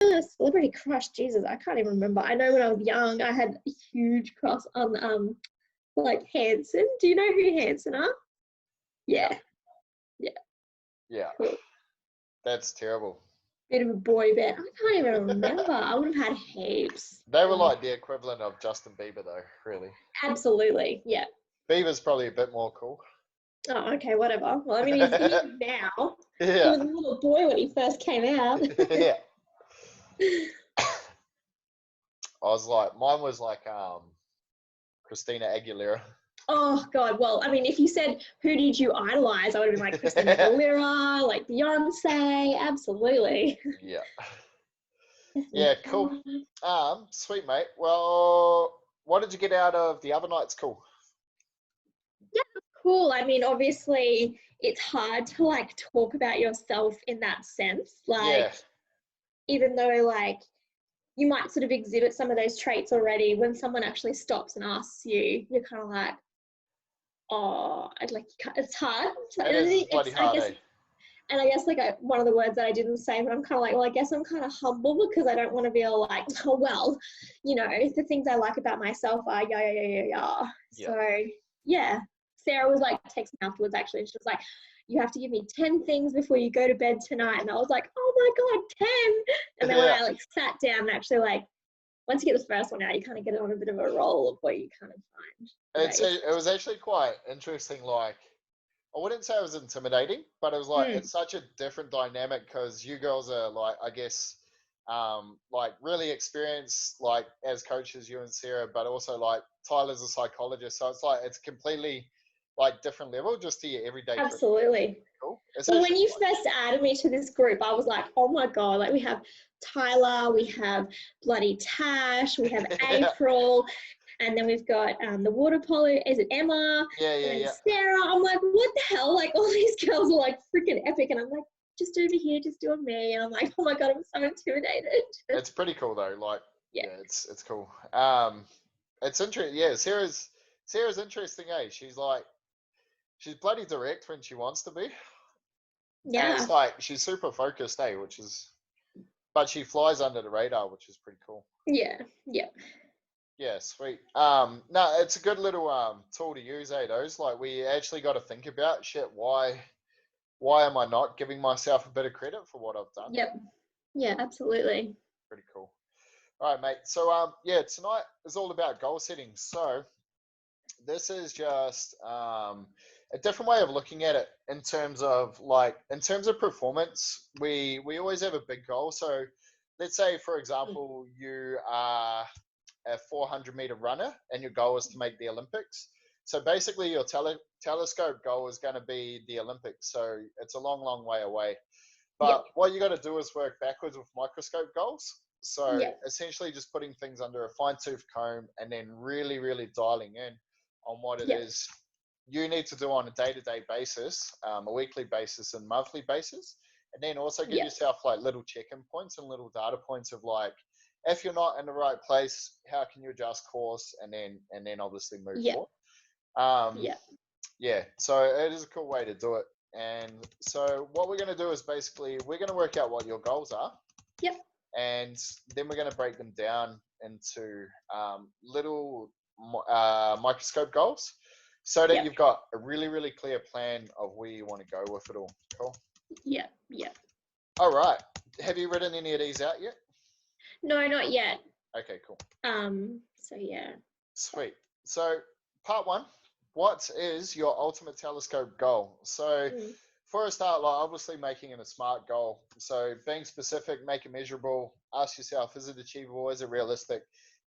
celebrity crush? Jesus, I can't even remember. I know when I was young, I had a huge crush on like Hanson. Do you know who Hanson are? Yeah. Cool. That's terrible. Bit of a boy band. I can't even remember. I would have had heaps. They were like the equivalent of Justin Bieber, though, really. Absolutely, yeah. Bieber's probably a bit more cool. Oh, okay, whatever. Well, I mean, he's now. Yeah. He was a little boy when he first came out. Yeah. Mine was like Christina Aguilera. Oh God, well, I mean, if you said who did you idolize, I would have been like Christina Aguilera, like Beyonce, absolutely. Yeah. Yeah, cool. Sweet, mate. Well, what did you get out of the other night's call? Yeah, cool. I mean, obviously, it's hard to like talk about yourself in that sense. Like, even though like you might sort of exhibit some of those traits already, when someone actually stops and asks you, you're kind of like, oh, it's hard. It is bloody hard, eh? And I guess like one of the words that I didn't say, but I'm kind of like, well, I guess I'm kind of humble because I don't want to be all like, oh, well, you know, the things I like about myself are yeah. So yeah, Sarah was like texting me afterwards actually. She was like, you have to give me 10 things before you go to bed tonight. And I was like, oh my God, 10. And then when I like sat down and actually like, once you get the first one out, you kind of get on a bit of a roll of what you kind of find. It was actually quite interesting. Like, I wouldn't say it was intimidating, but it was like, it's such a different dynamic because you girls are like, I guess, like really experienced, like as coaches, you and Sarah, but also like Tyler's a psychologist. So it's like, it's completely like different level just to your everyday. Absolutely. Cool. Well, when you first added me to this group, I was like, oh my God, like we have Tyler, we have bloody Tash, we have April, and then we've got the water polo, is it Emma? Yeah. Sarah. I'm like, what the hell? Like all these girls are like freaking epic. And I'm like, just over here, just doing me. And I'm like, oh my God, I'm so intimidated. It's pretty cool though. Like, yeah, it's cool. It's interesting. Yeah, Sarah's interesting, eh? She's bloody direct when she wants to be. Yeah. And it's like, she's super focused, eh? But she flies under the radar, which is pretty cool. Yeah. Yeah, sweet. No, it's a good little tool to use, eh? Those like we actually got to think about shit. Why am I not giving myself a bit of credit for what I've done? Yep. Yeah, absolutely. Pretty cool. All right, mate. So yeah, tonight is all about goal setting. So this is just a different way of looking at it in terms of performance. We always have a big goal. So let's say, for example, you are a 400-meter runner and your goal is to make the Olympics. So basically your telescope goal is going to be the Olympics. So it's a long way away. But what you got to do is work backwards with microscope goals. So essentially just putting things under a fine-tooth comb and then really dialing in on what it is you need to do on a day-to-day basis, a weekly basis and monthly basis. And then also give yourself like little check-in points and little data points of like, if you're not in the right place, how can you adjust course and then obviously move forward? So it is a cool way to do it. And so what we're going to do is basically we're going to work out what your goals are. And then we're going to break them down into little microscope goals so that you've got a really clear plan of where you want to go with it all. Cool? Yeah. All right. Have you written any of these out yet? No, not yet. Okay, cool. So yeah. Sweet. So part one, what is your ultimate telescope goal? So for a start, like obviously making it a SMART goal. So being specific, make it measurable, ask yourself, is it achievable, is it realistic,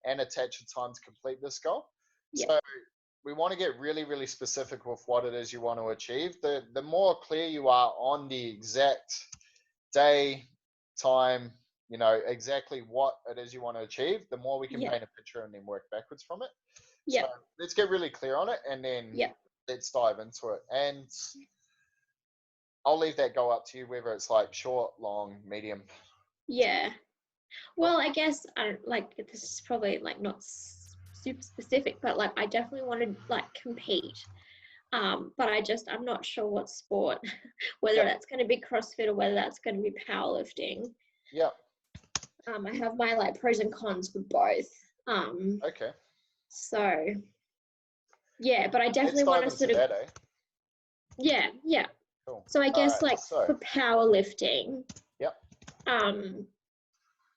and attach a time to complete this goal. So we want to get really specific with what it is you want to achieve. The more clear you are on the exact day, time, you know, exactly what it is you want to achieve, the more we can paint a picture and then work backwards from it. So let's get really clear on it and then let's dive into it. And I'll leave that goal up to you, whether it's like short, long, medium. Yeah. Well, I guess this is probably like not super specific, but like I definitely want to like compete. But I'm not sure what sport, whether that's going to be CrossFit or whether that's going to be powerlifting. Yeah. I have my like pros and cons for both. Okay. So yeah, but I definitely Let's want dive to into sort of, that, eh? yeah. Cool. So I All guess right. like So, for powerlifting, yep.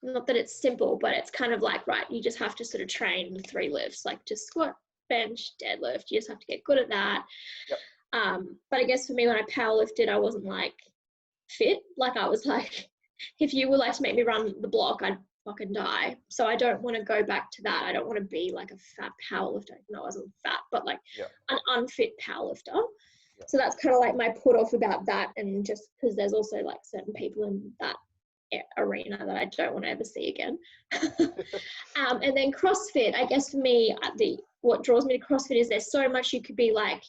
not that it's simple, but it's kind of like, right, you just have to sort of train the 3 lifts, like just squat, bench, deadlift. You just have to get good at that. Yep. But I guess for me, when I powerlifted, I wasn't like fit. Like I was like, if you were like to make me run the block, I'd fucking die. So I don't want to go back to that. I don't want to be like a fat powerlifter. No, I wasn't fat, but like an unfit powerlifter. Yep. So that's kind of like my put off about that. And just because there's also like certain people in that arena that I don't want to ever see again. And then CrossFit, I guess for me, what draws me to CrossFit is there's so much you could be like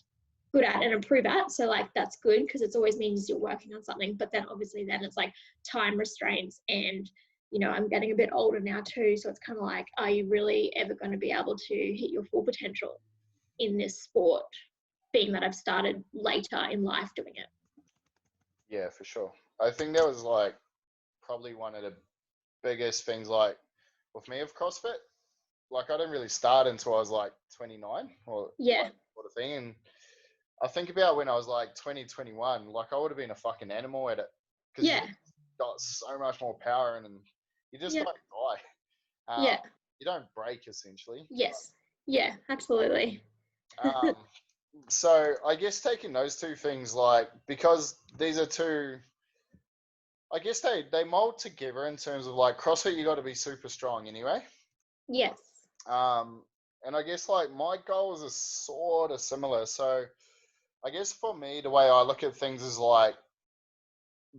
good at and improve at. So like that's good because it always means you're working on something. But then obviously then it's like time restraints, and you know, I'm getting a bit older now too. So it's kind of like, are you really ever going to be able to hit your full potential in this sport, being that I've started later in life doing it? Yeah, for sure. I think that was like probably one of the biggest things, like with me of CrossFit. Like I didn't really start until I was like 29 or like, sort of thing. And I think about when I was like 20, 21, like I would have been a fucking animal at it because you got so much more power and you just don't die. You don't break essentially. Yeah, absolutely. So I guess taking those two things, like, because these are two, I guess they mold together in terms of like CrossFit, you got to be super strong anyway. Yes. And I guess like my goals are sort of similar. So I guess for me, the way I look at things is like,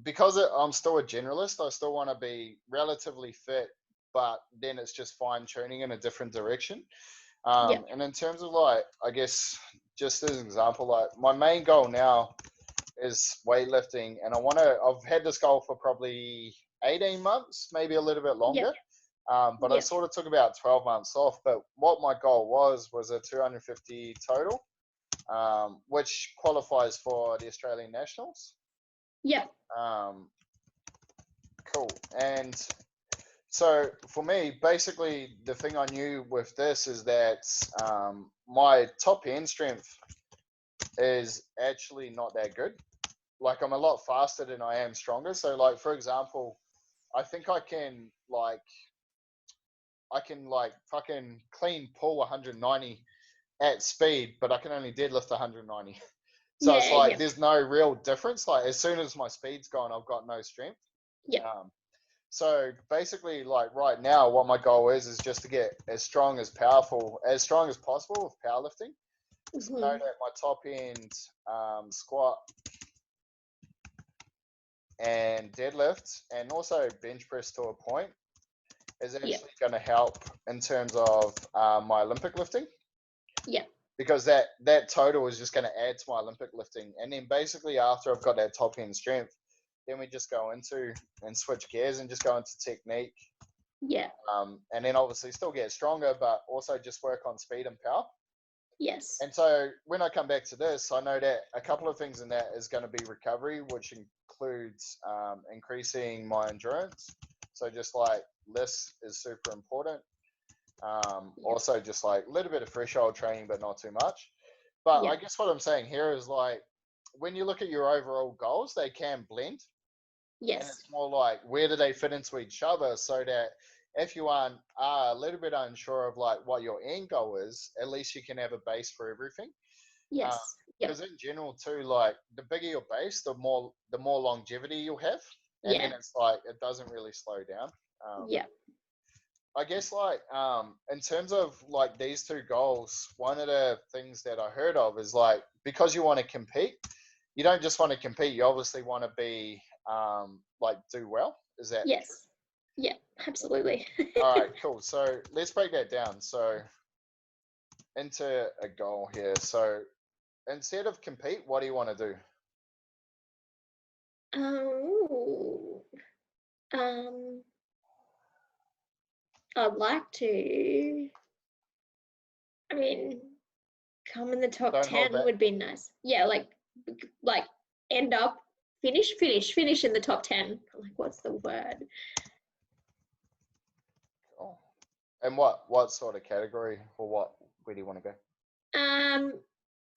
because I'm still a generalist, I still want to be relatively fit, but then it's just fine tuning in a different direction. And in terms of like, I guess just as an example, like my main goal now is weightlifting, and I've had this goal for probably 18 months, maybe a little bit longer. But I sort of took about 12 months off. But what my goal was a 250 total, which qualifies for the Australian Nationals. Cool. And so for me, basically, the thing I knew with this is that my top end strength is actually not that good. Like I'm a lot faster than I am stronger. So like, for example, I think I can fucking clean pull 190 at speed, but I can only deadlift 190. So it's like there's no real difference. Like as soon as my speed's gone, I've got no strength. So basically, like right now, what my goal is just to get as strong as possible with powerlifting. So I know that my top end squat and deadlift, and also bench press to a point, is actually going to help in terms of my Olympic lifting. Because that total is just going to add to my Olympic lifting. And then basically after I've got that top end strength, then we just go into and switch gears and just go into technique. And then obviously still get stronger, but also just work on speed and power. And so when I come back to this, I know that a couple of things in that is going to be recovery, which includes increasing my endurance. So just like this is super important. Also just like a little bit of threshold training, but not too much. But I guess what I'm saying here is like, when you look at your overall goals, they can blend. And it's more like, where do they fit into each other, so that if you are a little bit unsure of like what your end goal is, at least you can have a base for everything. Because in general too, like the bigger your base, the more longevity you'll have. And then it's like, it doesn't really slow down. I guess like in terms of like these two goals, one of the things that I heard of is like, because you want to compete, you don't just want to compete, you obviously want to be like do well. Is that true? Absolutely. All right, cool. So let's break that down. So into a goal here. So instead of compete, what do you want to do? I'd like to, I mean, come in the top 10 would be nice. Like end up finish in the top 10. Like, what's the word? And what sort of category, or where do you want to go?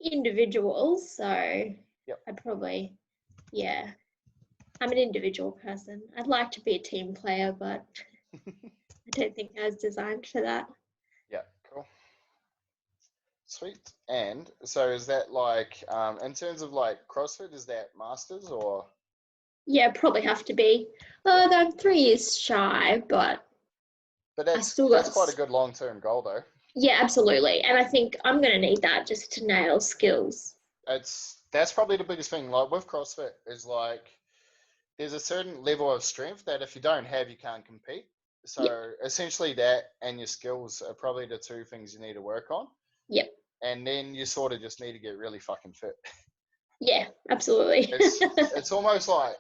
Individuals. So Yep. I'd probably, yeah. I'm an individual person. I'd like to be a team player, but I don't think I was designed for that. Yeah, cool. Sweet. And so is that like, in terms of like CrossFit, is that masters or? Yeah, probably have to be. I'm 3 years shy, but I still got. That's quite a good long-term goal though. Yeah, absolutely. And I think I'm going to need that just to nail skills. That's probably the biggest thing. Like with CrossFit is like, there's a certain level of strength that if you don't have, you can't compete. So Yep. essentially that and your skills are probably the two things you need to work on. Yep. And then you sort of just need to get really fucking fit. Yeah, absolutely. It's almost like,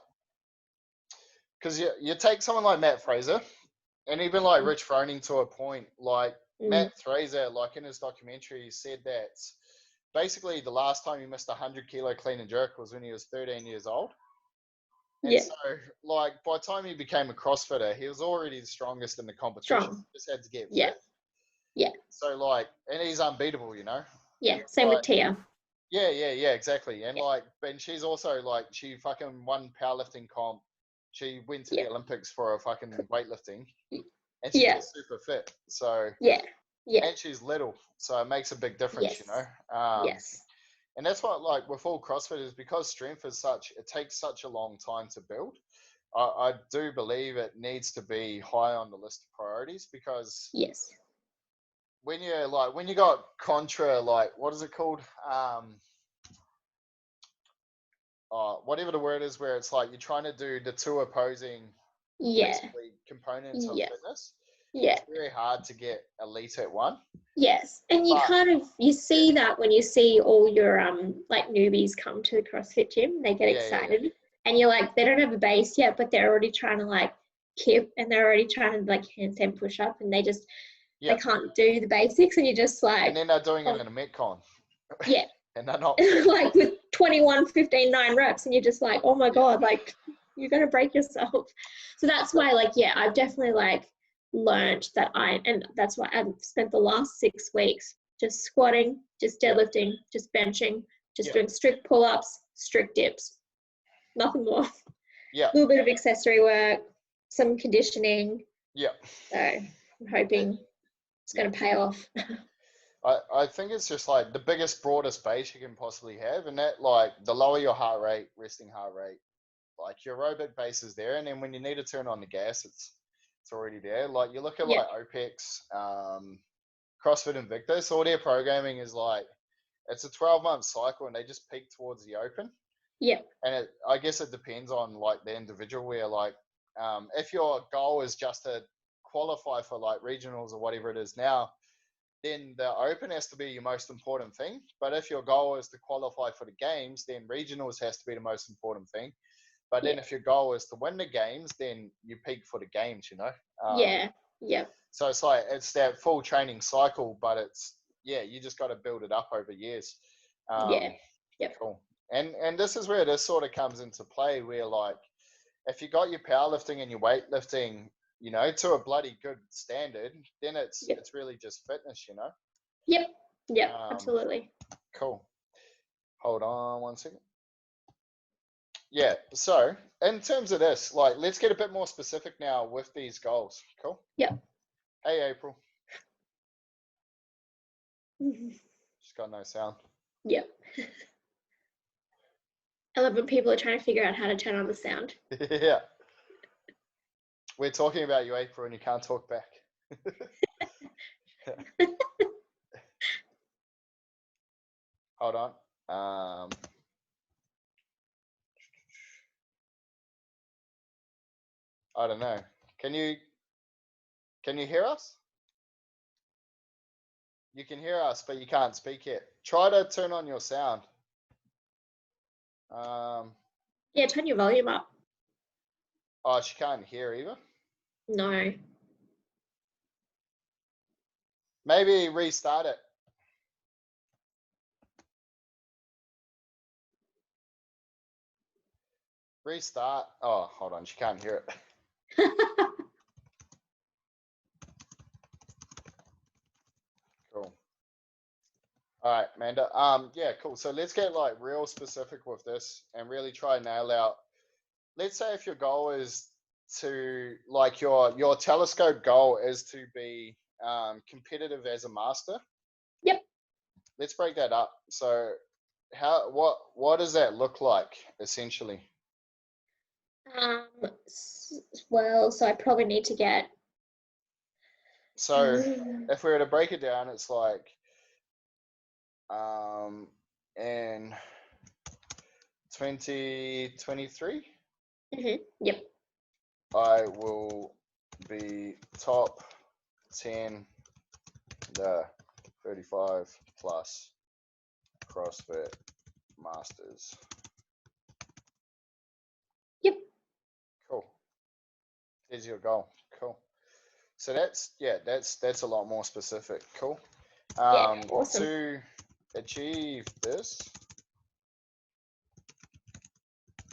because you take someone like Matt Fraser, and even like Rich Froning to a point, like Matt Fraser, like in his documentary, he said that basically the last time he missed a 100-kilo clean and jerk was when he was 13 years old. And Yeah. so, like, by the time he became a CrossFitter, he was already the strongest in the competition. Strong. Just had to get Yeah. fit. Yeah. So, like, and he's unbeatable, you know? Yeah. Same with Tia. Yeah, exactly. And like, and she's also like, she fucking won powerlifting comp. She went to the Olympics for a fucking weightlifting, and she's just super fit. So yeah. and she's little, so it makes a big difference, Yes. you know. Yes. And that's what, like, with all CrossFit is because strength is it takes such a long time to build. I do believe it needs to be high on the list of priorities because Yes. when you got contra, like, what is it called? Whatever the word is, where it's like you're trying to do the two opposing basically components of fitness. Yeah. It's very hard to get elite at one. Yes. And you see that when you see all your like newbies come to the CrossFit gym, they get excited. And you're like, they don't have a base yet, but they're already trying to like kip, and they're already trying to like handstand push up, and they can't do the basics, and you're just like, and then they're doing it in a Metcon. Yeah. And they're not like with 21, 15, 9 reps, and you're just like, oh my God, like you're going to break yourself. So that's why, like, I've definitely like learned that and that's why I've spent the last 6 weeks just squatting, just deadlifting, just benching, just doing strict pull-ups, strict dips, nothing more. Yeah. A little bit of accessory work, some conditioning. Yeah. So I'm hoping it's going to pay off. I think it's just like the biggest, broadest base you can possibly have, and that, like, the lower your heart rate, resting heart rate, like your aerobic base is there, and then when you need to turn on the gas, it's already there. Like you look at like OPEX, CrossFit Invictus, all their programming is like, it's a 12-month cycle, and they just peak towards the open. Yeah. And I guess it depends on like the individual, where like, if your goal is just to qualify for like regionals or whatever it is now, then the open has to be your most important thing. But if your goal is to qualify for the games, then regionals has to be the most important thing. But then if your goal is to win the games, then you peak for the games, you know? So it's like, it's that full training cycle, but you just got to build it up over years. Cool. And this is where this sort of comes into play, where like, if you got your powerlifting and your weightlifting, you know, to a bloody good standard, then it's really just fitness, you know? Absolutely. Cool. Hold on one second. Yeah, so in terms of this, like, let's get a bit more specific now with these goals. Cool? Hey, April. She's got no sound. I love when people are trying to figure out how to turn on the sound. Yeah. We're talking about you, April, and you can't talk back. Hold on. I don't know. Can you hear us? You can hear us, but you can't speak yet. Try to turn on your sound. Turn your volume up. Oh, she can't hear either? No. Maybe restart it. Restart. Oh, hold on. She can't hear it. All right, Manda. Yeah, cool. So let's get like real specific with this and really try and nail out. Let's say if your goal is to like your telescope goal is to be competitive as a master. Yep. Let's break that up. So what does that look like essentially? Well, so I probably need to get. So if we were to break it down, it's like in 2023, Yep. I will be top 10 the 35 plus CrossFit Masters. Yep. Cool. There's your goal. Cool. So that's a lot more specific. Cool. Yeah. Awesome. To achieve this,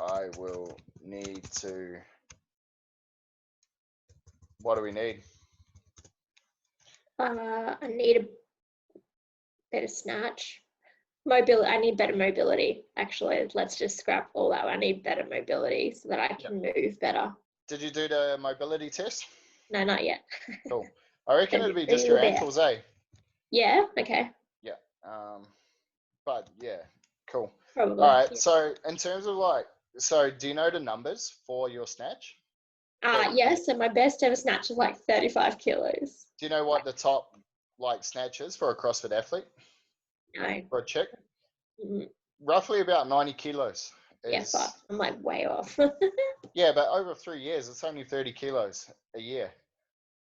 I will need to. What do we need? I need a better snatch. Mobility. I need better mobility. Actually, let's just scrap all that. I need better mobility so that I can move better. Did you do the mobility test? No, not yet. Cool. I reckon it'd be just your ankles, eh? Yeah. Okay. Yeah. But yeah, cool. Probably. All right. Yeah. So in terms of like, so do you know the numbers for your snatch? Yes. So my best ever snatch is like 35 kilos. Do you know what the top like snatch is for a CrossFit athlete? No. For a chick? Mm-hmm. Roughly about 90 kilos. Yeah, but I'm like way off. Yeah, but over 3 years, it's only 30 kilos a year.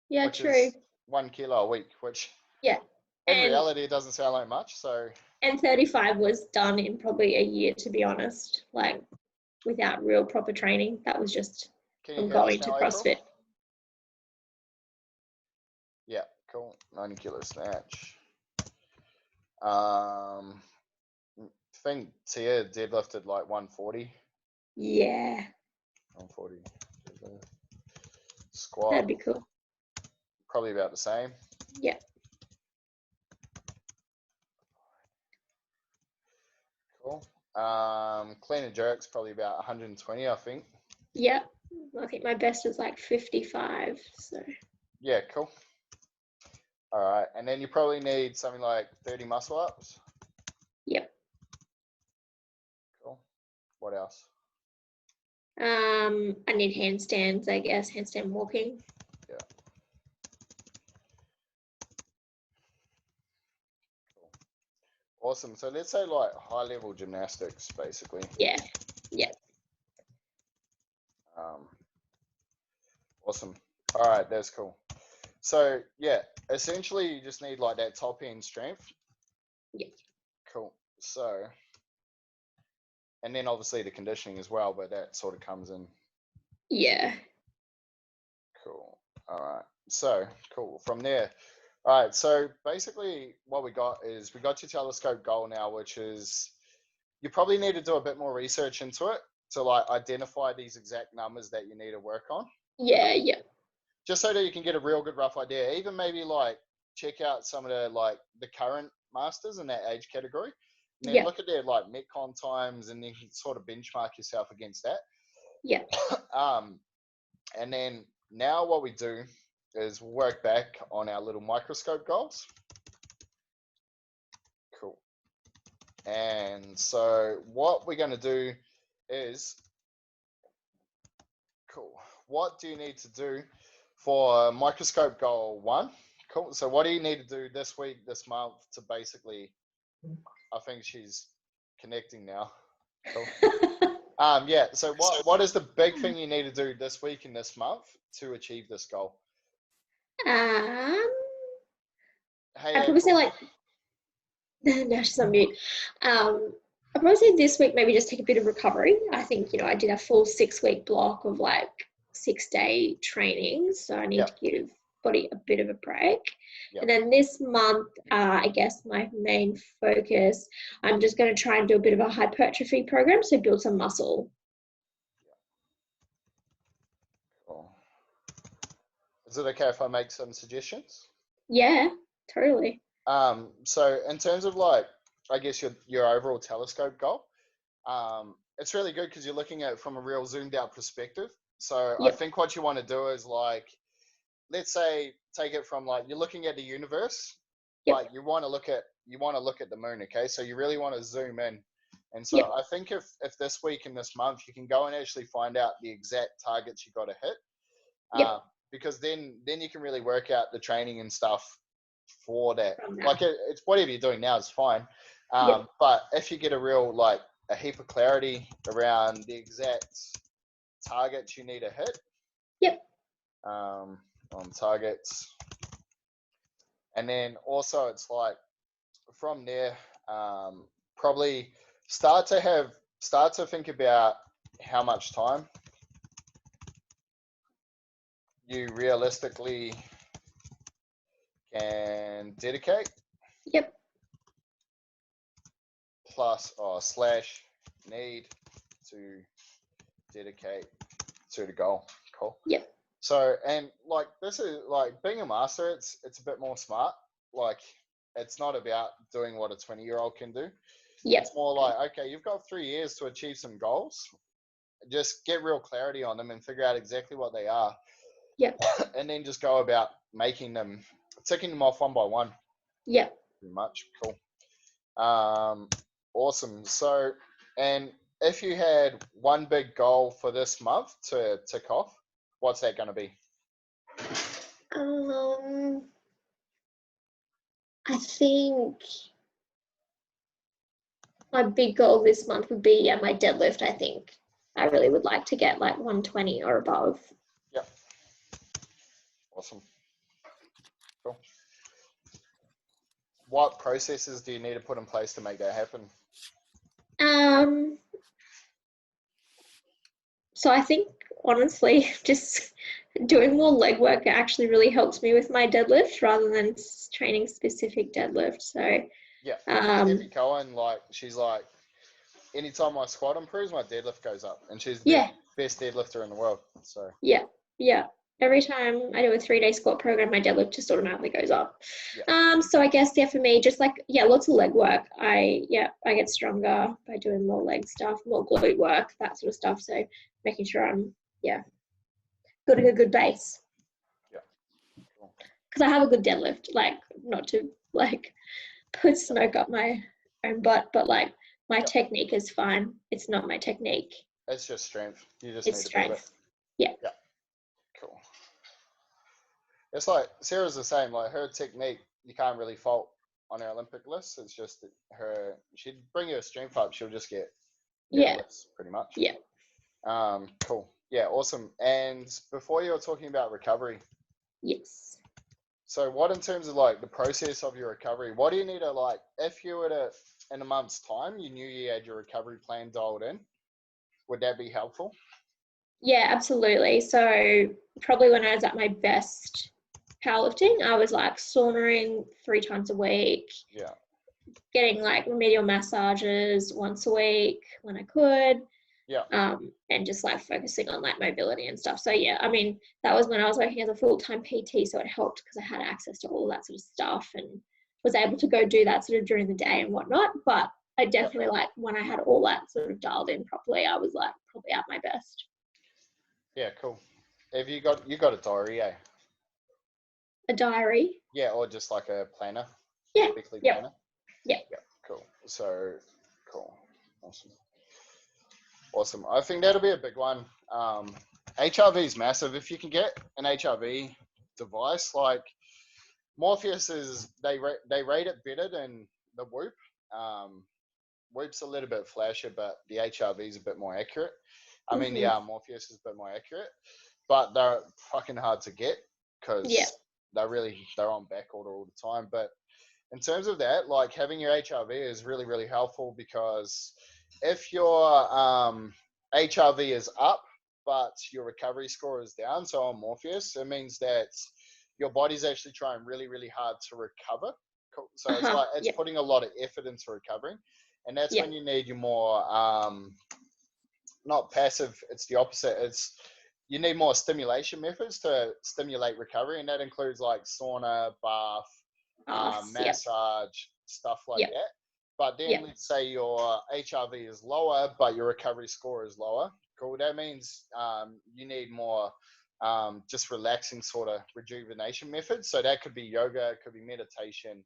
Yeah, which true. is 1 kilo a week, which in reality it doesn't sound like much. So and 35 was done in probably a year, to be honest, like without real proper training. That was just from going to CrossFit. April? Yeah, cool. 90 kilo snatch. I think Tia deadlifted like 140. Yeah. 140. Squat. That'd be cool. Probably about the same. Yeah. Cool. Clean and jerks probably about 120, I think. Yeah. I think my best was like 55. So. Yeah, cool. All right, and then you probably need something like 30 muscle ups. Yep. Cool. What else? I need handstands, I guess, handstand walking. Yeah. Cool. Awesome. So let's say like high level gymnastics, basically. Yeah. Yeah. Awesome. All right, that's cool. So yeah, essentially you just need like that top end strength. Yeah. Cool. So, and then obviously the conditioning as well, but that sort of comes in. Yeah. Cool. All right. So cool. From there. All right. So basically what we got is we got your telescope goal now, which is you probably need to do a bit more research into it to like identify these exact numbers that you need to work on. Yeah. Yeah. Just so that you can get a real good rough idea. Even maybe like check out some of the like the current masters in that age category. And then look at their like Metcon times and then you can sort of benchmark yourself against that. Yeah. And then now what we do is work back on our little microscope goals. Cool. And so what we're going to do is, cool. What do you need to do for microscope goal 1? Cool. So what do you need to do this week, this month to basically, I think she's connecting now. Cool. Yeah. So what is the big thing you need to do this week and this month to achieve this goal? Hey, I'd April. probably say like, no, she's on mute. I'd probably say this week maybe just take a bit of recovery. I think, I did a full 6-week block of like 6-day training. So I need to give body a bit of a break. And then this month, I guess my main focus, I'm just going to try and do a bit of a hypertrophy program. So build some muscle. Cool. Is it okay if I make some suggestions? Yeah, totally. So in terms of like, I guess your overall telescope goal, it's really good because you're looking at it from a real zoomed out perspective. So I Yep. think what you want to do is like, let's say, take it from like, you're looking at the universe, Yep. but you want to look at the moon. Okay. So you really want to zoom in. And so Yep. I think if this week and this month, you can go and actually find out the exact targets you got to hit. Yep. Because then you can really work out the training and stuff for that. From that. Like it's whatever you're doing now is fine. Yep. But if you get a heap of clarity around the exact targets you need to hit. Yep. On targets. And then also it's like from there, probably start to think about how much time you realistically can dedicate. Yep. Plus or slash need to dedicate to the goal. Cool. Yep. So, and like this is like being a master, it's a bit more smart. Like it's not about doing what a 20-year-old can do. Yep. It's more like, okay, you've got 3 years to achieve some goals. Just get real clarity on them and figure out exactly what they are. Yep. And then just go about ticking them off one by one. Yep. Pretty much. Cool. Awesome. So, and if you had one big goal for this month to tick off, what's that going to be? I think my big goal this month would be my deadlift. I think I really would like to get like 120 or above. Yep. Awesome. Cool. What processes do you need to put in place to make that happen? So I think honestly, just doing more leg work actually really helps me with my deadlift rather than training specific deadlift. So yeah, Debbie Cohen, like she's like, anytime my squat improves, my deadlift goes up, and she's the best deadlifter in the world. So yeah. Every time I do a 3-day squat program, my deadlift just automatically goes up. Yeah. So I guess for me, just like lots of leg work. I get stronger by doing more leg stuff, more glute work, that sort of stuff. So making sure I'm building a good base. Yeah. Cool. Because I have a good deadlift, like not to like put smoke up my own butt, but like my technique is fine. It's not my technique. It's just strength. You just it's need strength. to build it. Yeah. Cool. It's like Sarah's the same. Like her technique, you can't really fault on her Olympic list. It's just that she'd bring her strength up, she'll just get less, pretty much. Yeah. Cool. Yeah, awesome. And before you were talking about recovery. Yes. So what in terms of like the process of your recovery, what do you need to like, if you were to, in a month's time, you knew you had your recovery plan dialed in, would that be helpful? Yeah, absolutely. So probably when I was at my best powerlifting, I was like saunaing 3 times a week. Yeah. Getting like remedial massages once a week when I could. Yeah. And just like focusing on like mobility and stuff. So yeah, I mean, that was when I was working as a full-time PT, so it helped because I had access to all that sort of stuff and was able to go do that sort of during the day and whatnot. But I definitely like when I had all that sort of dialed in properly, I was like probably at my best. Yeah, cool. Have you got a diary, eh? A diary? Yeah, or just like a planner? Yeah. Weekly planner? Yeah. Yeah, cool. So, cool. Awesome. I think that'll be a big one. HRV is massive. If you can get an HRV device, like Morpheus they rate it better than the Whoop. Whoop's a little bit flashier, but the HRV is a bit more accurate. I mean, Morpheus is a bit more accurate, but they're fucking hard to get because they're on back order all the time. But in terms of that, like having your HRV is really, really helpful because if your HRV is up, but your recovery score is down, so on Morpheus, it means that your body's actually trying really, really hard to recover. So it's like it's putting a lot of effort into recovering. And that's when you need your more, not passive, it's the opposite. You need more stimulation methods to stimulate recovery. And that includes like sauna, bath, Yep. massage, stuff like Yep. that. But then Yep. let's say your HRV is lower, but your recovery score is lower. Cool. That means you need more just relaxing sort of rejuvenation methods. So that could be yoga, it could be meditation,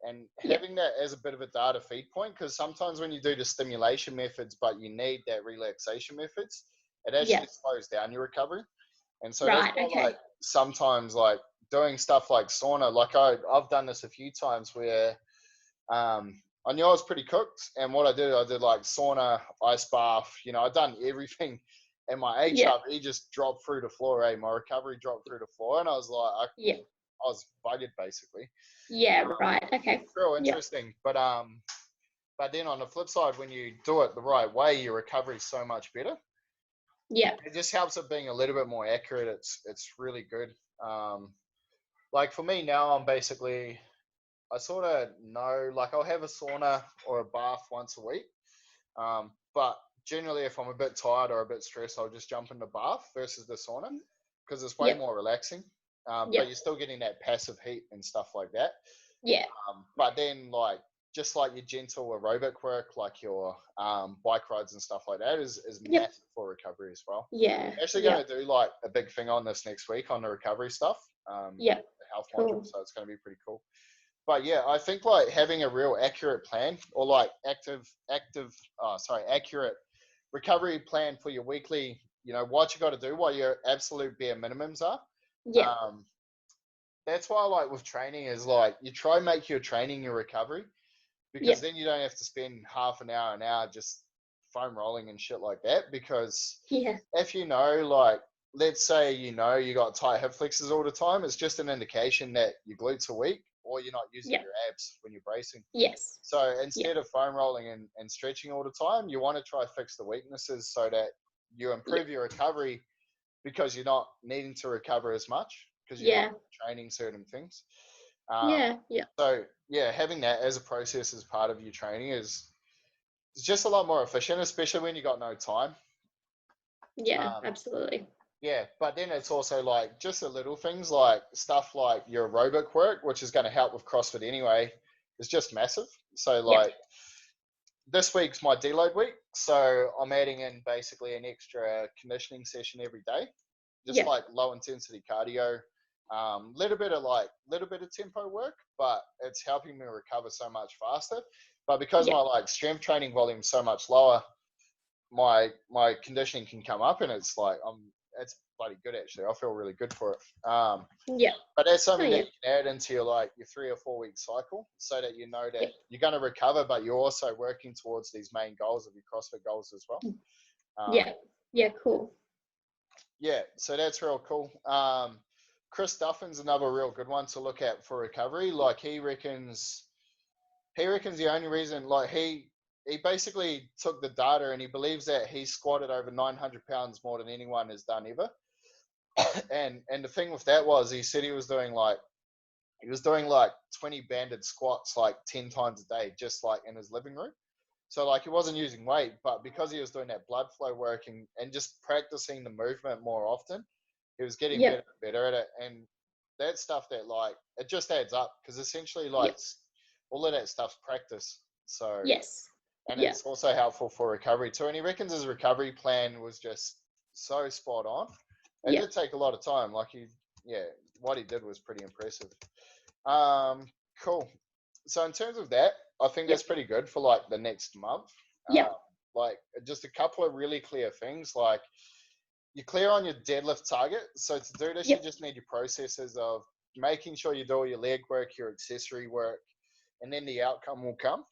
and Yep. having that as a bit of a data feed point, because sometimes when you do the stimulation methods, but you need that relaxation methods, it actually Yep. slows down your recovery. And so that's Right. why, Okay. like, sometimes like doing stuff like sauna, like I've done this a few times where I knew I was pretty cooked, and what I did like sauna, ice bath, I've done everything, and my Yep. HRV just dropped through the floor, my recovery dropped through the floor, and I was like, Yep. I was buggered basically. Yeah. Right. Okay. It's real Yep. interesting, but then on the flip side, when you do it the right way, your recovery is so much better. Yep. It just helps it being a little bit more accurate. It's really good. Like for me now, I sort of know, like I'll have a sauna or a bath once a week. But generally, if I'm a bit tired or a bit stressed, I'll just jump in the bath versus the sauna because it's way Yep. more relaxing. But Yep. you're still getting that passive heat and stuff like that. Yeah. But then, like, just like your gentle aerobic work, like your bike rides and stuff like that, is Yep. massive for recovery as well. Yeah. Actually, Yep. going to do like a big thing on this next week on the recovery stuff. Yep. The health Cool. module, so it's going to be pretty cool. But yeah, I think like having a real accurate plan, or like accurate recovery plan for your weekly, what you got to do, what your absolute bare minimums are. Yep. That's why I like with training is like you try and make your training your recovery, because then you don't have to spend half an hour just foam rolling and shit like that. Because Yeah. if like, let's say you got tight hip flexors all the time, it's just an indication that your glutes are weak or you're not using Yep. your abs when you're bracing. Yes. So instead of foam rolling and stretching all the time, you want to try fix the weaknesses so that you improve your recovery, because you're not needing to recover as much because you're not training certain things. Yeah. So yeah, having that as a process as part of your training is just a lot more efficient, especially when you got no time. Yeah. Absolutely. Yeah, but then it's also like just the little things, like stuff like your aerobic work, which is going to help with CrossFit anyway, is just massive. So like this week's my deload week, so I'm adding in basically an extra conditioning session every day, just like low intensity cardio, little bit of tempo work, but it's helping me recover so much faster. But because my like strength training volume is so much lower, my conditioning can come up, and it's like it's bloody good actually. I feel really good for it. But that's something that you can add into your 3 or 4 week cycle, so that you know that you're going to recover, but you're also working towards these main goals of your CrossFit goals as well. Cool. Yeah, so that's real cool. Chris Duffin's another real good one to look at for recovery. Like he reckons the only reason, like he basically took the data, and he believes that he squatted over 900 pounds more than anyone has done ever. and the thing with that was, he said he was doing like 20 banded squats like 10 times a day, just like in his living room. So like he wasn't using weight, but because he was doing that blood flow work and just practicing the movement more often, he was getting better and better at it. And that stuff, that like, it just adds up, because essentially like all of that stuff's practice. So and it's also helpful for recovery too. And he reckons his recovery plan was just so spot on. It did take a lot of time. Like what he did was pretty impressive. Cool. So in terms of that, I think that's pretty good for like the next month. Like just a couple of really clear things. Like you're clear on your deadlift target. So to do this, you just need your processes of making sure you do all your leg work, your accessory work, and then the outcome will come.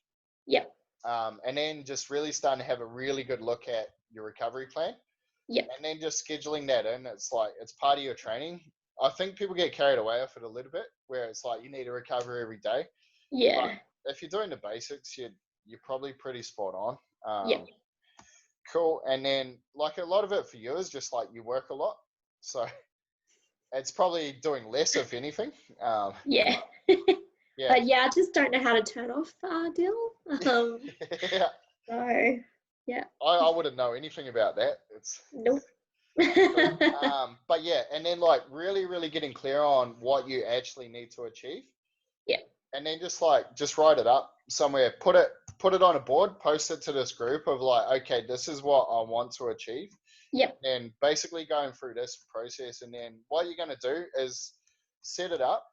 And then just really starting to have a really good look at your recovery plan. And then just scheduling that in. It's like, it's part of your training. I think people get carried away with it a little bit, where it's like you need to recover every day. But if you're doing the basics, you're probably pretty spot on. Cool. And then like a lot of it for you is just like you work a lot. So it's probably doing less, if anything. But I just don't know how to turn off Dill. So I wouldn't know anything about that. Nope. But yeah, and then like really, really getting clear on what you actually need to achieve. and then just write it up somewhere, put it on a board, post it to this group of like, okay, this is what I want to achieve. Yep. And basically going through this process, and then what you're going to do is set it up.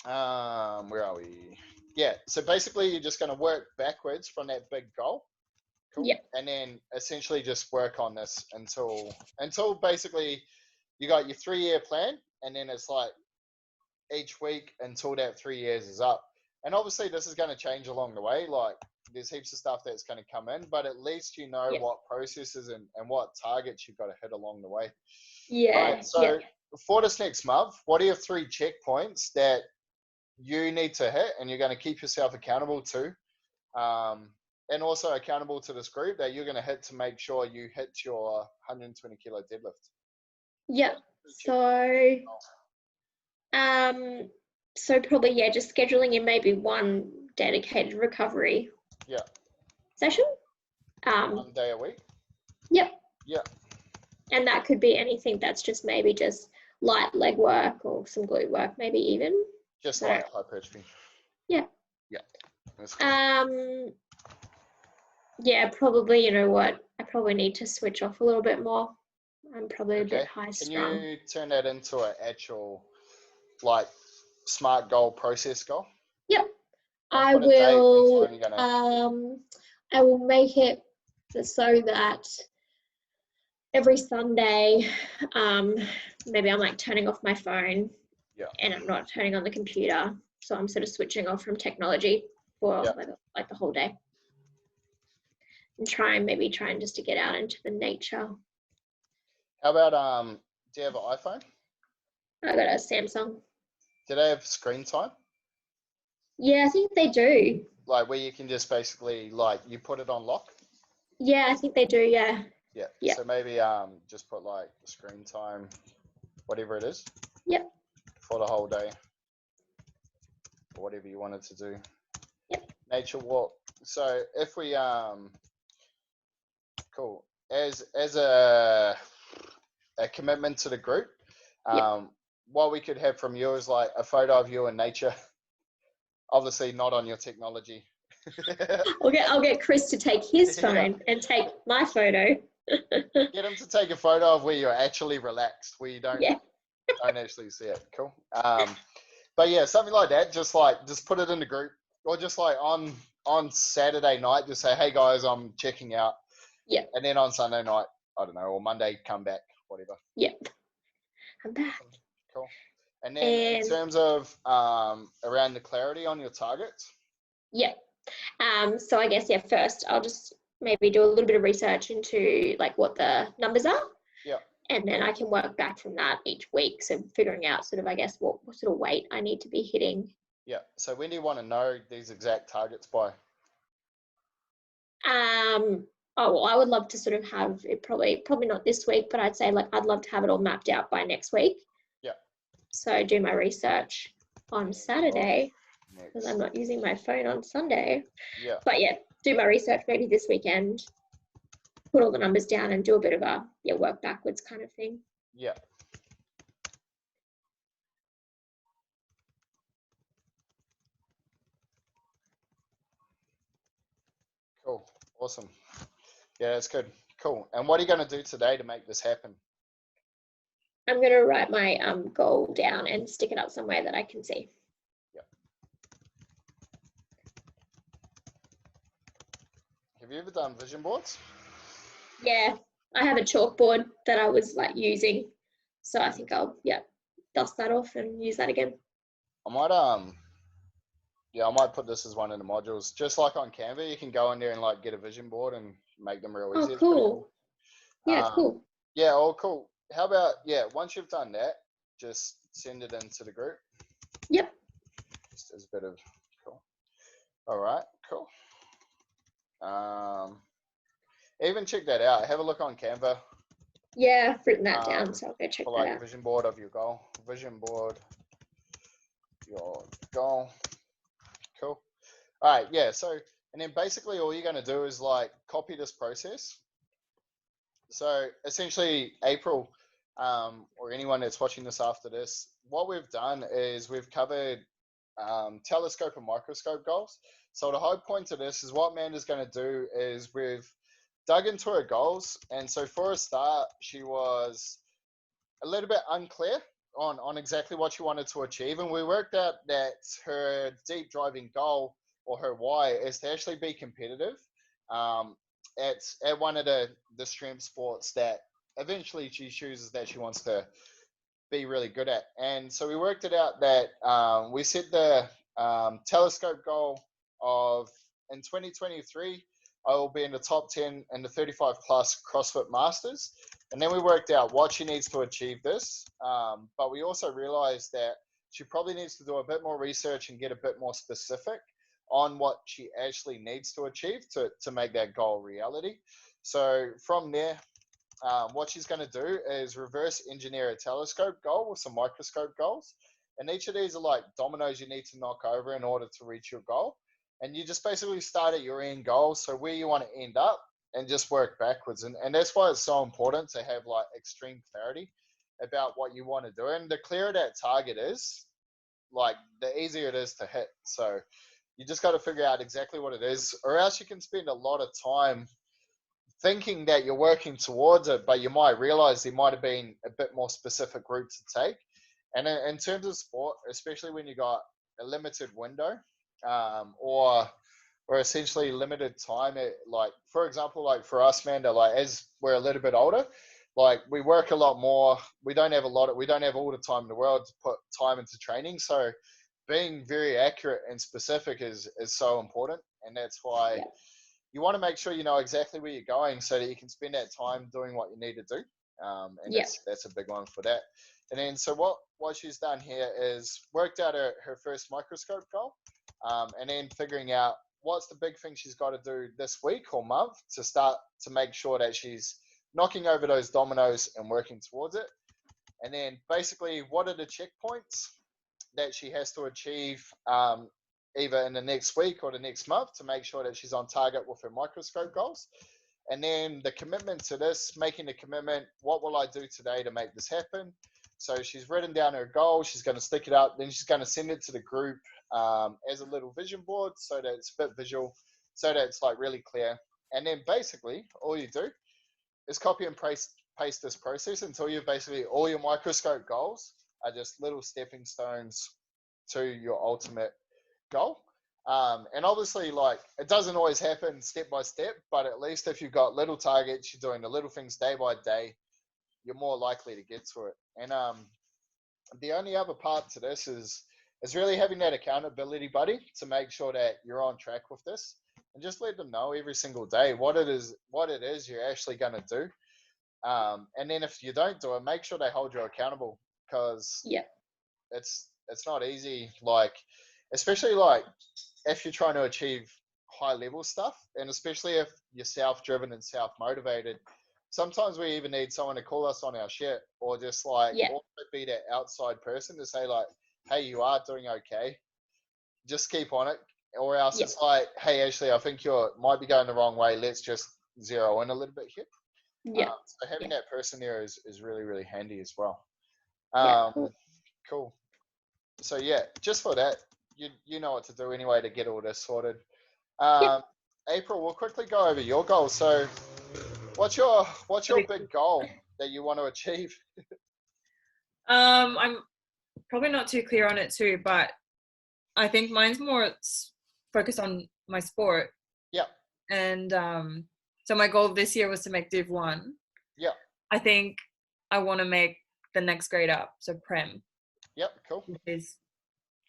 Where are we? Yeah. So basically you're just going to work backwards from that big goal. Cool. Yep. And then essentially just work on this until basically you got your 3-year plan, and then it's like each week until that 3 years is up. And obviously this is going to change along the way. Like there's heaps of stuff that's going to come in, but at least you know what processes and what targets you've got to hit along the way. Yeah. All right, so for this next month, what are your 3 checkpoints that you need to hit and you're going to keep yourself accountable to? And also accountable to this group that you're going to hit to make sure you hit your 120 kilo deadlift. Yep. So probably, just scheduling in maybe one dedicated recovery session. 1 day a week. Yep. Yeah. And that could be anything that's just maybe just light leg work or some glute work, maybe even. Just like hypertrophy. Yeah. Yeah. That's cool. Yeah, probably, you know what, I probably need to switch off a little bit more. I'm probably a bit high strung. Can you turn that into an actual like SMART goal, process goal? Yep. And I will make it so that every Sunday, maybe I'm like turning off my phone and I'm not turning on the computer. So I'm sort of switching off from technology for like the whole day. And trying just to get out into the nature. How about do you have an iPhone? I got a Samsung. Do they have screen time? Yeah, I think they do. Like where you can just basically like you put it on lock? Yeah, I think they do, yeah. Yeah. So maybe just put like screen time, whatever it is. Yep. For the whole day. Or whatever you wanted to do. Yep. Nature walk. So if we cool. As a commitment to the group, what we could have from you is like a photo of you in nature. Obviously not on your technology. I'll get Chris to take his phone and take my photo. Get him to take a photo of where you're actually relaxed, where you don't actually see it. Cool. But yeah, something like that. Just put it in the group, or just like on Saturday night, just say, "Hey guys, I'm checking out." Yeah. And then on Sunday night, I don't know, or Monday, come back, whatever. Yep. I'm back. Cool. And then in terms of around the clarity on your targets. Yeah. So I guess first I'll just maybe do a little bit of research into like what the numbers are. Yeah. And then I can work back from that each week. So figuring out sort of, I guess, what sort of weight I need to be hitting. Yeah. So when do you want to know these exact targets by? Oh, well, I would love to sort of have it probably not this week, but I'd say like I'd love to have it all mapped out by next week. Yeah. So do my research on Saturday because I'm not using my phone on Sunday. Yeah. But do my research maybe this weekend, put all the numbers down and do a bit of a work backwards kind of thing. Yeah. Cool. Awesome. Yeah, that's good. Cool. And what are you going to do today to make this happen? I'm going to write my goal down and stick it up somewhere that I can see. Yeah. Have you ever done vision boards? Yeah, I have a chalkboard that I was like using. So I think I'll dust that off and use that again. I might put this as one of the modules. Just like on Canva, you can go in there and like get a vision board and make them real easy. Oh, cool. Yeah, it's cool. Yeah, cool. How about, once you've done that, just send it into the group. Yep. Just as a bit of, cool. All right, cool. Even check that out. Have a look on Canva. Yeah, I've written that down, so I'll go check that out. Vision board of your goal. Vision board, your goal. Cool. All right, yeah. So, and then basically all you're going to do is like copy this process. So essentially April, or anyone that's watching this after this, what we've done is we've covered telescope and microscope goals. So the whole point of this is what Manda's going to do is we've dug into her goals. And so for a start, she was a little bit unclear on exactly what she wanted to achieve. And we worked out that her deep driving goal, or her why, is to actually be competitive at one of the strength sports that eventually she chooses that she wants to be really good at. And so we worked it out that we set the telescope goal of, in 2023, I will be in the top 10 in the 35 plus CrossFit Masters. And then we worked out what she needs to achieve this. But we also realized that she probably needs to do a bit more research and get a bit more specific on what she actually needs to achieve to make that goal reality. So from there, what she's going to do is reverse engineer a telescope goal with some microscope goals. And each of these are like dominoes you need to knock over in order to reach your goal. And you just basically start at your end goal, so where you want to end up, and just work backwards. And that's why it's so important to have like extreme clarity about what you want to do. And the clearer that target is, like the easier it is to hit. So you just got to figure out exactly what it is, or else you can spend a lot of time thinking that you're working towards it, but you might realize there might have been a bit more specific route to take. And in terms of sport, especially when you got a limited window, or essentially limited time, like for example, like for us, Manda, like as we're a little bit older, like we work a lot more. We don't have all the time in the world to put time into training. So being very accurate and specific is so important, and that's why you want to make sure you know exactly where you're going so that you can spend that time doing what you need to do. And that's a big one for that. And then so what she's done here is worked out her first microscope goal, and then figuring out what's the big thing she's got to do this week or month to start to make sure that she's knocking over those dominoes and working towards it. And then basically, what are the checkpoints that she has to achieve, either in the next week or the next month, to make sure that she's on target with her microscope goals. And then the commitment to this, making the commitment, what will I do today to make this happen? So she's written down her goal, she's going to stick it up, then she's going to send it to the group as a little vision board so that it's a bit visual, so that it's like really clear. And then basically all you do is copy and paste this process until you've basically, all your microscope goals are just little stepping stones to your ultimate goal. And obviously, like, it doesn't always happen step by step, but at least if you've got little targets, you're doing the little things day by day, you're more likely to get to it. And the only other part to this is really having that accountability buddy to make sure that you're on track with this, and just let them know every single day what it is you're actually going to do. And then if you don't do it, make sure they hold you accountable, because it's not easy, like, especially like if you're trying to achieve high level stuff, and especially if you're self-driven and self-motivated, sometimes we even need someone to call us on our shit, or just like also be that outside person to say like, hey, you are doing okay, just keep on it. Or else it's like, hey, actually, I think you might be going the wrong way, let's just zero in a little bit here. So having that person there is really, really handy as well. Cool. So just for that, you know what to do anyway to get all this sorted. April, we'll quickly go over your goals. So what's your big goal that you want to achieve? I'm probably not too clear on it too, but I think mine's more focused on my sport. And so my goal this year was to make Div 1. I think I want to make the next grade up, so Prem. Cool. Which is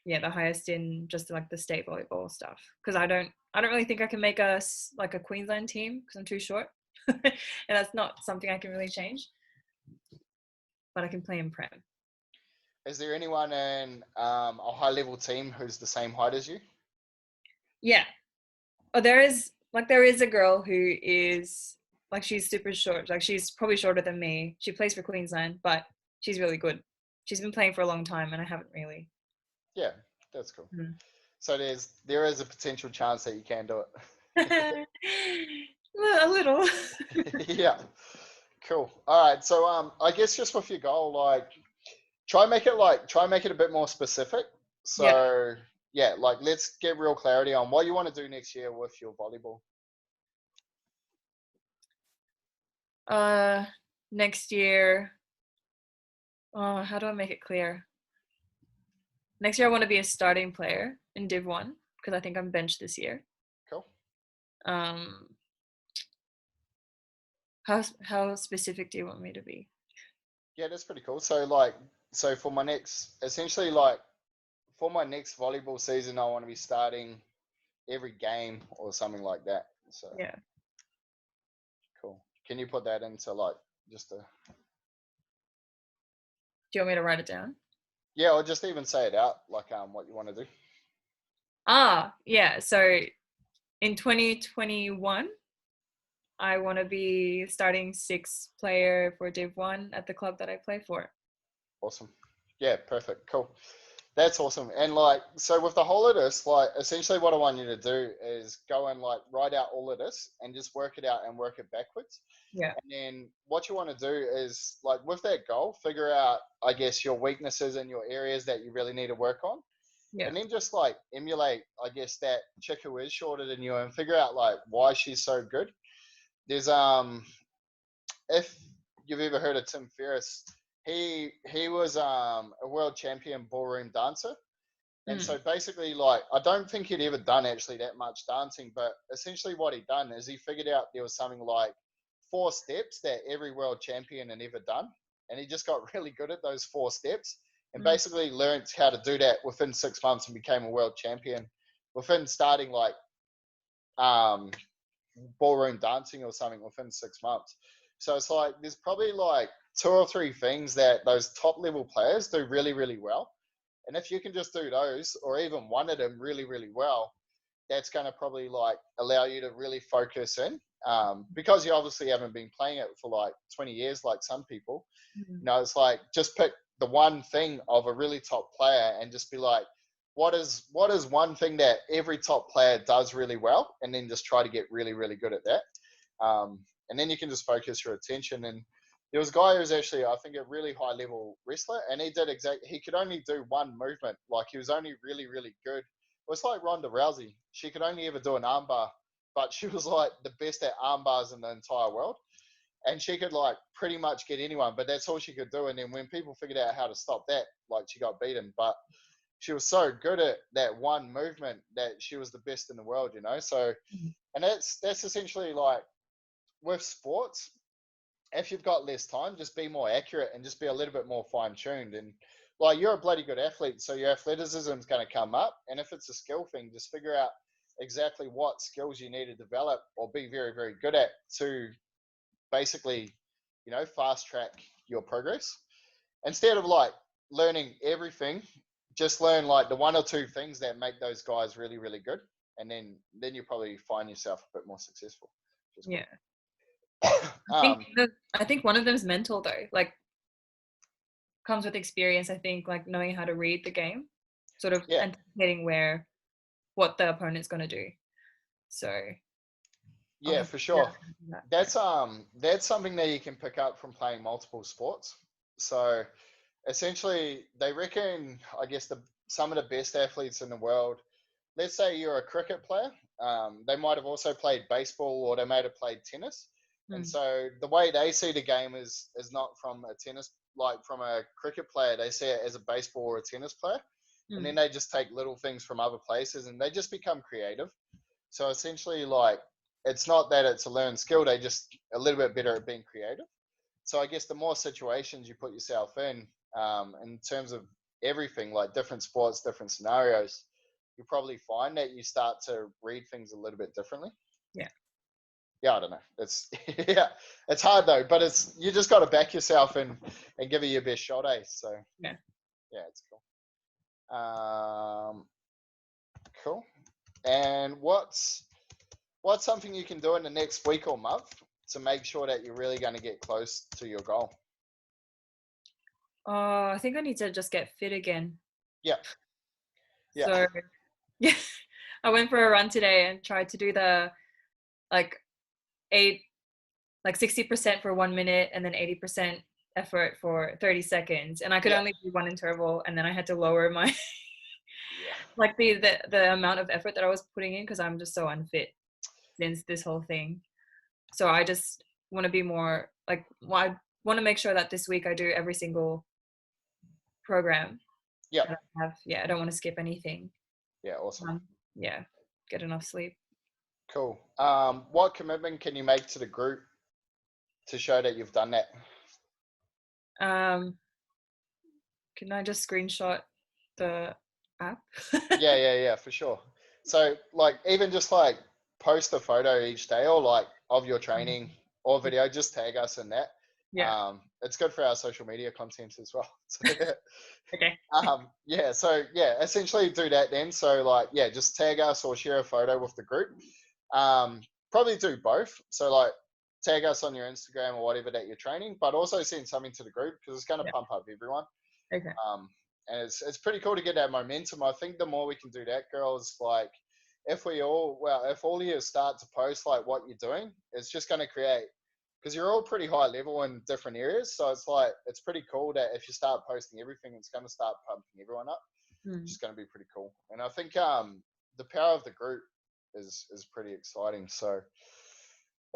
the highest in just like the state volleyball stuff, because I don't really think I can make a Queensland team because I'm too short. And that's not something I can really change, but I can play in Prem. Is there anyone in a high level team who's the same height as you? There is a girl who is like, she's super short, like she's probably shorter than me. She plays for Queensland, but she's really good. She's been playing for a long time and I haven't really. That's cool. So there is a potential chance that you can do it. A little. Cool. All right, so I guess just with your goal, like try and make it a bit more specific. So yeah, like let's get real clarity on what you want to do next year with your volleyball. Next year, how do I make it clear? Next year I want to be a starting player in Div 1 because I think I'm benched this year. Cool. How specific do you want me to be? Yeah, that's pretty cool. So for my next, essentially like for my next volleyball season, I want to be starting every game or something like that. So yeah, cool. Can you put that into like just a? Do you want me to write it down? Yeah, or just even say it out, like what you want to do. Yeah. So in 2021, I want to be starting 6th player for Div 1 at the club that I play for. Awesome. Yeah, perfect. Cool. That's awesome. And like, so with the whole of this, like essentially what I want you to do is go and like write out all of this and just work it out and work it backwards. Yeah. And then what you want to do is like with that goal, figure out, I guess, your weaknesses and your areas that you really need to work on. Yeah. And then just like emulate, I guess, that chick who is shorter than you and figure out like why she's so good. There's if you've ever heard of Tim Ferriss, he was a world champion ballroom dancer. And so basically, like, I don't think he'd ever done actually that much dancing, but essentially what he'd done is he figured out there was something like 4 steps that every world champion had ever done. And he just got really good at those 4 steps and basically learned how to do that within 6 months and became a world champion within starting like ballroom dancing or something within 6 months. So it's like, there's probably like 2 or 3 things that those top level players do really, really well. And if you can just do those, or even one of them really, really well, that's going to probably like allow you to really focus in. Because you obviously haven't been playing it for like 20 years, like some people, you know, it's like just pick the one thing of a really top player and just be like, what is one thing that every top player does really well? And then just try to get really, really good at that. And then you can just focus your attention. And there was a guy who was actually, I think, a really high level wrestler, and he could only do one movement. Like he was only really, really good. It was like Ronda Rousey. She could only ever do an armbar, but she was like the best at armbars in the entire world. And she could like pretty much get anyone, but that's all she could do. And then when people figured out how to stop that, like she got beaten. But she was so good at that one movement that she was the best in the world, you know? So, and that's essentially like with sports, if you've got less time, just be more accurate and just be a little bit more fine-tuned. And like, you're a bloody good athlete, so your athleticism is going to come up. And if it's a skill thing, just figure out exactly what skills you need to develop or be very, very good at to basically, you know, fast track your progress. Instead of like learning everything, just learn like the 1 or 2 things that make those guys really, really good. And then you probably find yourself a bit more successful. Yeah. I think one of them is mental though, like comes with experience. I think like knowing how to read the game, sort of anticipating what the opponent's going to do. So yeah, for sure. That's something that you can pick up from playing multiple sports. So essentially they reckon, I guess, some of the best athletes in the world, let's say you're a cricket player, they might have also played baseball or they might have played tennis. And so the way they see the game is not from a tennis, like from a cricket player, they see it as a baseball or a tennis player. And then they just take little things from other places and they just become creative. So essentially, like, it's not that it's a learned skill, they just a little bit better at being creative. So I guess the more situations you put yourself in terms of everything, like different sports, different scenarios, you probably find that you start to read things a little bit differently. Yeah, I don't know. It's it's hard though, but you just got to back yourself and give it your best shot, eh? So yeah, it's cool. Cool. And what's something you can do in the next week or month to make sure that you're really going to get close to your goal? I think I need to just get fit again. Yeah. So yeah, I went for a run today and tried to do the 60% for 1 minute and then 80% effort for 30 seconds. And I could only do one interval, and then I had to lower my like the amount of effort that I was putting in, because I'm just so unfit since this whole thing. So I just want to be more like, I want to make sure that this week I do every single program. Yeah. I don't want to skip anything. Yeah, awesome. Get enough sleep. Cool. What commitment can you make to the group to show that you've done that? Can I just screenshot the app? yeah, for sure. So like, even just like post a photo each day, or like of your training or video, just tag us in that. Yeah. It's good for our social media content as well. So, okay. So essentially do that then. So like, just tag us or share a photo with the group. Probably do both. So like, tag us on your Instagram or whatever that you're training, but also send something to the group, because it's going to pump up everyone. Okay. And it's pretty cool to get that momentum. I think the more we can do that, girls, like if all of you start to post like what you're doing, it's just going to create, because you're all pretty high level in different areas. So it's like, it's pretty cool that if you start posting everything, it's going to start pumping everyone up. Which is going to be pretty cool. And I think the power of the group is pretty exciting. So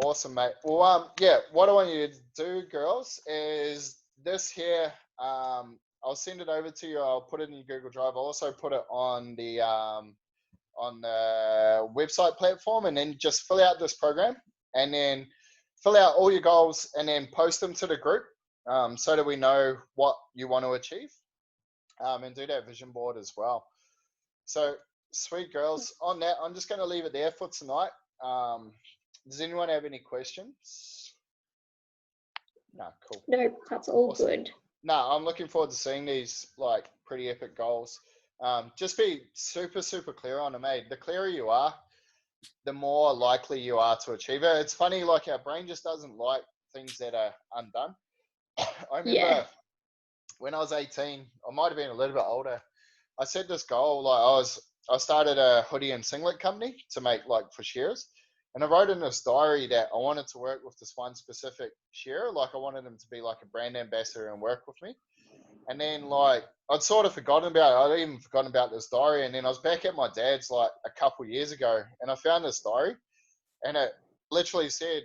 awesome, mate. Well, what I want you to do, girls, is this here. I'll send it over to you. I'll put it in your Google Drive. I'll also put it on the website platform, and then just fill out this program, and then fill out all your goals, and then post them to the group, so that we know what you want to achieve, and do that vision board as well. So sweet, girls. On that, I'm just going to leave it there for tonight. Does anyone have any questions? No, cool. No, that's all awesome. Good. No, I'm looking forward to seeing these like pretty epic goals. Just be super, super clear on them, mate. The clearer you are, the more likely you are to achieve it. It's funny, like our brain just doesn't like things that are undone. I remember when I was 18, I might have been a little bit older, I set this goal. Like I started a hoodie and singlet company to make like for shearers. And I wrote in this diary that I wanted to work with this one specific shearer. Like I wanted him to be like a brand ambassador and work with me. And then like, I'd sort of forgotten about it. I'd even forgotten about this diary. And then I was back at my dad's like a couple of years ago, and I found this diary, and it literally said,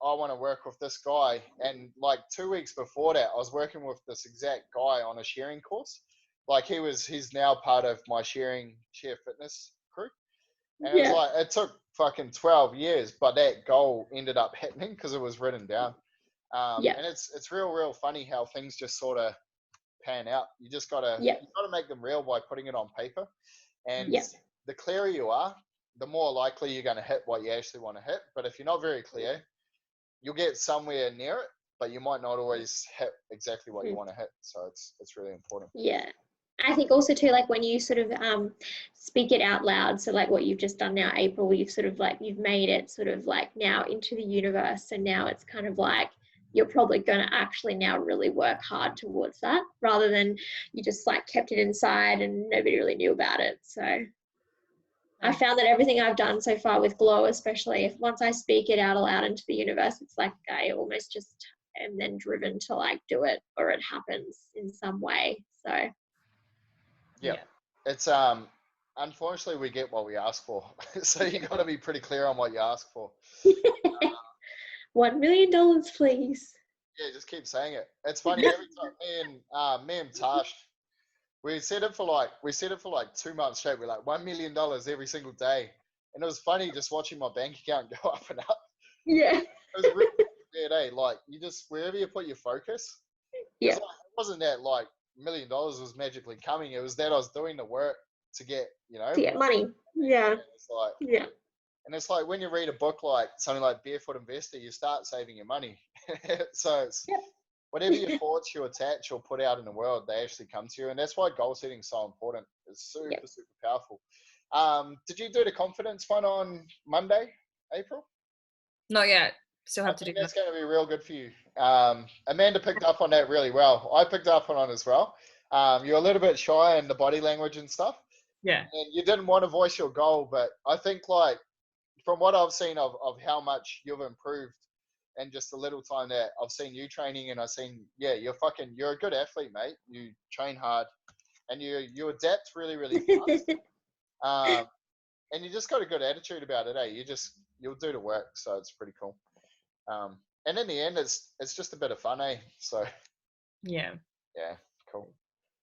I want to work with this guy. And like 2 weeks before that, I was working with this exact guy on a shearing course. Like he's now part of my shear fitness crew. And it was like, it took fucking 12 years, but that goal ended up happening because it was written down. And it's real funny how things just sort of pan out. You just gotta make them real by putting it on paper. And the clearer you are, the more likely you're going to hit what you actually want to hit. But if you're not very clear, you'll get somewhere near it, but you might not always hit exactly what you want to hit. So it's really important. Yeah. I think also too, like when you sort of speak it out loud, so like what you've just done now, April, you've sort of like, you've made it sort of like now into the universe. So now it's kind of like, you're probably going to actually now really work hard towards that, rather than you just like kept it inside and nobody really knew about it. So I found that everything I've done so far with Glow, especially if once I speak it out aloud into the universe, it's like I almost just am then driven to like do it, or it happens in some way. So it's unfortunately we get what we ask for. So you got to be pretty clear on what you ask for. $1 million, please. Yeah, just keep saying it. It's funny, every time me and Tash, we set it for like 2 months straight. We're like $1 million every single day. And it was funny just watching my bank account go up and up. Yeah. It was really weird, eh? Like you just, wherever you put your focus. Yeah. Like, it wasn't that like $1 million was magically coming. It was that I was doing the work to get, to get money. Yeah. It's like, and it's like when you read a book like something like Barefoot Investor, you start saving your money. So it's whatever your thoughts you attach or put out in the world, they actually come to you. And that's why goal setting is so important. It's super, super powerful. Did you do the confidence one on Monday, April? Not yet. Still have to do that. That's going to be real good for you. Amanda picked up on that really well. I picked up on it as well. You're a little bit shy in the body language and stuff. Yeah. And you didn't want to voice your goal, but I think like from what I've seen of how much you've improved and just a little time that I've seen you training, and I've seen, you're a good athlete, mate. You train hard and you adapt really, really fast. And you just got a good attitude about it, eh? You'll do the work, so it's pretty cool. And in the end, it's just a bit of fun, eh? So yeah, cool.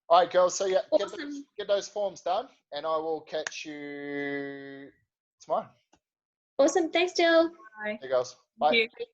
All right, girls. So yeah, Awesome. get those forms done, and I will catch you tomorrow. Awesome. Thanks, Jill. bye. Hey, girls. Bye. Thank you.